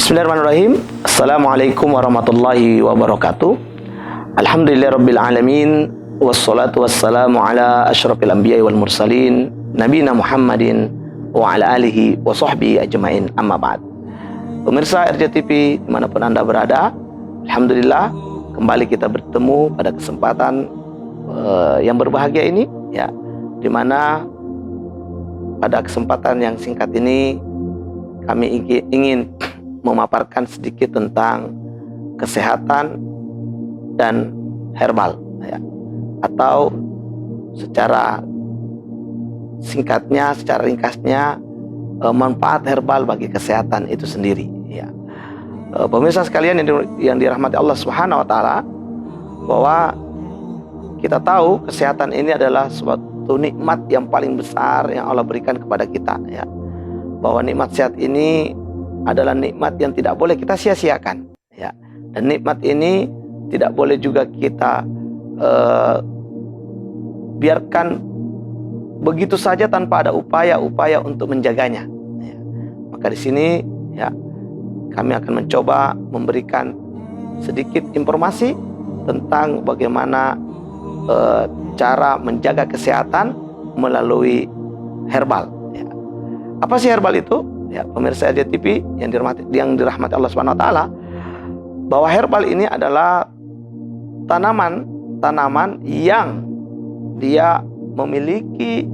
Bismillahirrahmanirrahim. Assalamualaikum warahmatullahi wabarakatuh. Alhamdulillahirabbil alamin wassalatu wassalamu ala asyrafil anbiya'i wal mursalin nabiyina Muhammadin wa ala alihi wa sahbihi ajmain, amma ba'd. Pemirsa RJTV dimanapun Anda berada, alhamdulillah kembali kita bertemu pada kesempatan yang berbahagia ini, ya, dimana pada kesempatan yang singkat ini kami ingin memaparkan sedikit tentang kesehatan dan herbal, ya, atau secara singkatnya, secara ringkasnya, manfaat herbal bagi kesehatan itu sendiri, ya. Pemirsa sekalian yang dirahmati Allah Subhanahu wa taala, bahwa kita tahu kesehatan ini adalah suatu nikmat yang paling besar yang Allah berikan kepada kita, ya. Bahwa nikmat sehat ini adalah nikmat yang tidak boleh kita sia-siakan, ya. Dan nikmat ini tidak boleh juga kita biarkan begitu saja tanpa ada upaya-upaya untuk menjaganya, ya. Maka di sini, ya, kami akan mencoba memberikan sedikit informasi tentang bagaimana cara menjaga kesehatan melalui herbal, ya. Apa sih herbal itu? Ya, pemirsa RJTV yang dirahmati Allah Subhanahu wa taala, bahwa herbal ini adalah tanaman yang dia memiliki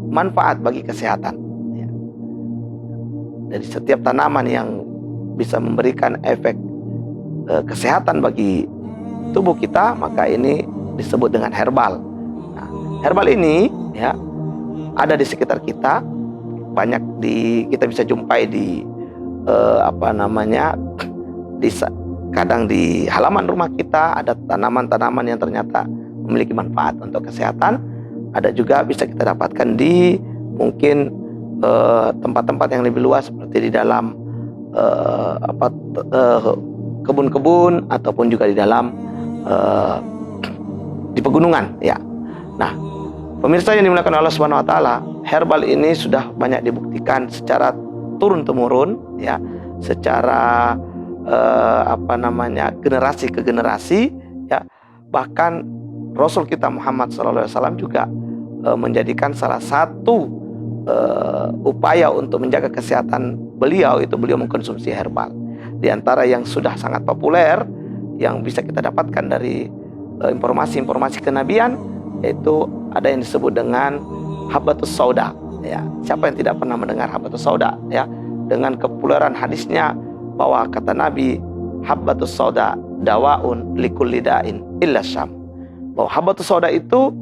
manfaat bagi kesehatan, ya. Dari setiap tanaman yang bisa memberikan efek kesehatan bagi tubuh kita, maka ini disebut dengan herbal. Nah, herbal ini, ya, ada di sekitar kita. Banyak kita bisa jumpai di kadang di halaman rumah kita ada tanaman-tanaman yang ternyata memiliki manfaat untuk kesehatan. Ada juga bisa kita dapatkan di mungkin tempat-tempat yang lebih luas, seperti di dalam kebun-kebun, ataupun juga di dalam di pegunungan, ya. Nah, pemirsa yang dimuliakan Allah Subhanahu wa taala, herbal ini sudah banyak dibuktikan secara turun-temurun, ya, secara generasi ke generasi, ya. Bahkan Rasul kita Muhammad SAW juga menjadikan salah satu upaya untuk menjaga kesehatan beliau mengkonsumsi herbal. Di antara yang sudah sangat populer yang bisa kita dapatkan dari informasi-informasi kenabian, yaitu ada yang disebut dengan Habbatus Sauda, ya. Siapa yang tidak pernah mendengar Habbatus Sauda, ya? Dengan kepopuleran hadisnya bahwa kata Nabi, Habbatus Sauda dawaun likulli da'in illa syam. Bahwa Habbatus Sauda itu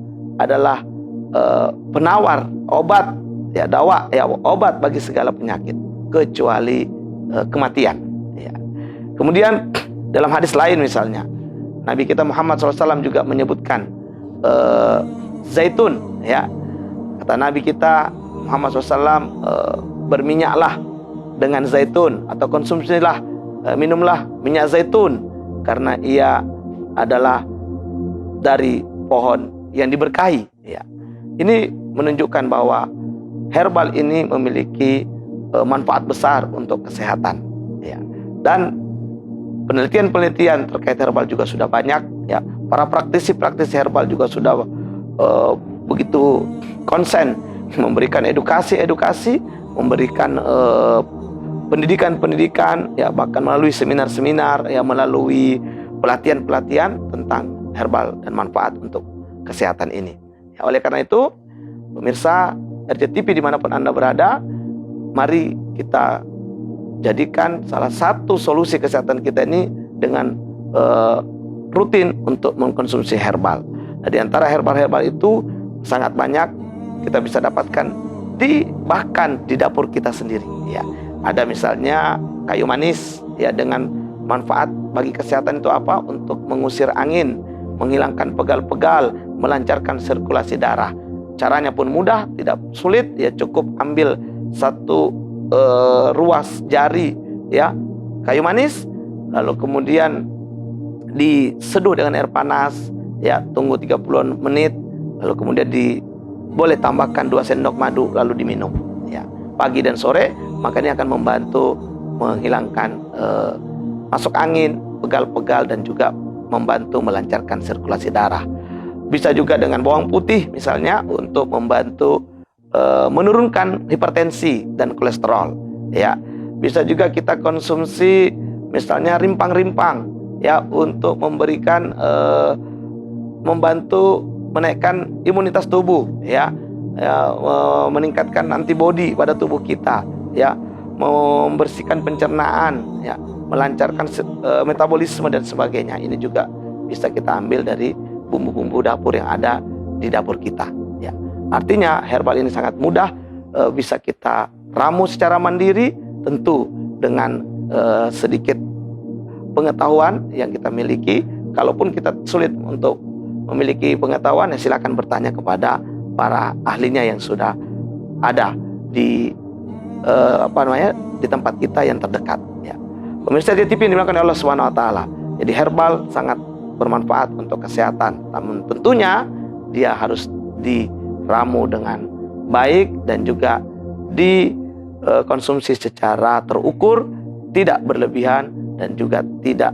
adalah penawar obat, ya, dawa, ya, obat bagi segala penyakit kecuali kematian, ya. Kemudian dalam hadis lain misalnya, Nabi kita Muhammad SAW juga menyebutkan zaitun, ya. Kata Nabi kita Muhammad SAW, berminyaklah dengan zaitun, atau konsumsilah, minumlah minyak zaitun, karena ia adalah dari pohon yang diberkahi, ya. Ini menunjukkan bahwa herbal ini memiliki manfaat besar untuk kesehatan, ya. Dan penelitian-penelitian terkait herbal juga sudah banyak, ya. Para praktisi herbal juga sudah begitu konsen memberikan edukasi, memberikan pendidikan, ya, bahkan melalui seminar-seminar, ya, melalui pelatihan tentang herbal dan manfaat untuk kesehatan ini. Ya, oleh karena itu, pemirsa RJTV dimanapun Anda berada, mari kita jadikan salah satu solusi kesehatan kita ini dengan rutin untuk mengkonsumsi herbal. Nah, di antara herbal-herbal itu sangat banyak kita bisa dapatkan bahkan di dapur kita sendiri, ya. Ada misalnya kayu manis, ya, dengan manfaat bagi kesehatan itu apa? Untuk mengusir angin, menghilangkan pegal-pegal, melancarkan sirkulasi darah. Caranya pun mudah, tidak sulit, ya. Cukup ambil satu ruas jari, ya, kayu manis, lalu kemudian diseduh dengan air panas, ya, tunggu 30 menit, lalu kemudian boleh tambahkan 2 sendok madu lalu diminum, ya, pagi dan sore. Maka ini akan membantu menghilangkan masuk angin, pegal-pegal, dan juga membantu melancarkan sirkulasi darah. Bisa juga dengan bawang putih misalnya untuk membantu menurunkan hipertensi dan kolesterol, ya. Bisa juga kita konsumsi misalnya rimpang-rimpang, ya, untuk memberikan membantu menaikkan imunitas tubuh, ya, meningkatkan antibodi pada tubuh kita, ya, membersihkan pencernaan, ya, melancarkan metabolisme dan sebagainya. Ini juga bisa kita ambil dari bumbu-bumbu dapur yang ada di dapur kita, ya. Artinya herbal ini sangat mudah, bisa kita ramu secara mandiri, tentu dengan sedikit pengetahuan yang kita miliki. Kalaupun kita sulit untuk memiliki pengetahuan, ya silakan bertanya kepada para ahlinya yang sudah ada di di tempat kita yang terdekat, ya. Pemirsa RJTV yang dimuliakan oleh Allah Subhanahu wa taala. Jadi herbal sangat bermanfaat untuk kesehatan, namun tentunya dia harus diramu dengan baik dan juga dikonsumsi secara terukur, tidak berlebihan dan juga tidak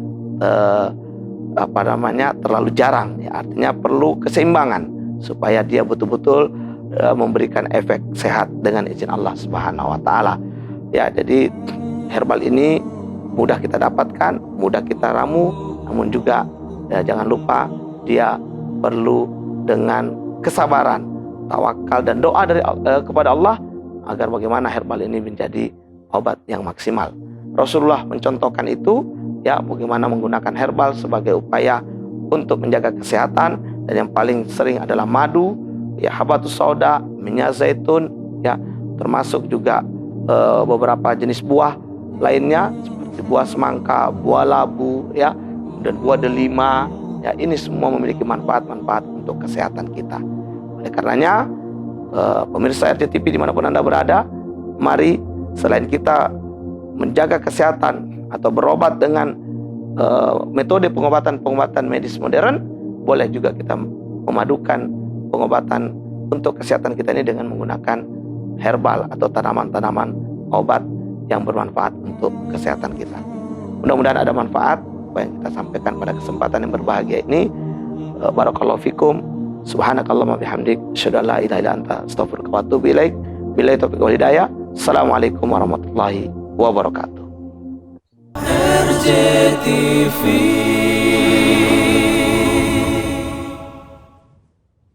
terlalu jarang, ya. Artinya perlu keseimbangan supaya dia betul-betul memberikan efek sehat dengan izin Allah Subhanahu wa taala. Ya, jadi herbal ini mudah kita dapatkan, mudah kita ramu, namun juga ya, jangan lupa dia perlu dengan kesabaran, tawakal dan doa dari kepada Allah agar bagaimana herbal ini menjadi obat yang maksimal. Rasulullah mencontohkan itu, ya, bagaimana menggunakan herbal sebagai upaya untuk menjaga kesehatan, dan yang paling sering adalah madu, ya, habatus sauda, minyak zaitun, ya, termasuk juga beberapa jenis buah lainnya seperti buah semangka, buah labu, ya, dan buah delima, ya, ini semua memiliki manfaat-manfaat untuk kesehatan kita. Oleh karenanya, pemirsa RJTV dimanapun Anda berada, mari selain kita menjaga kesehatan atau berobat dengan metode pengobatan medis modern, boleh juga kita memadukan pengobatan untuk kesehatan kita ini dengan menggunakan herbal atau tanaman-tanaman obat yang bermanfaat untuk kesehatan kita. Mudah-mudahan ada manfaat apa yang kita sampaikan pada kesempatan yang berbahagia ini. Barakallahu fikum. Subhanakallahumma bihamdik, asyhadu an la ilaha illa anta, astaghfiruka wa atubu ilaik. Billahi taufiq wal hidayah. Assalamualaikum warahmatullahi wabarakatuh. RJTV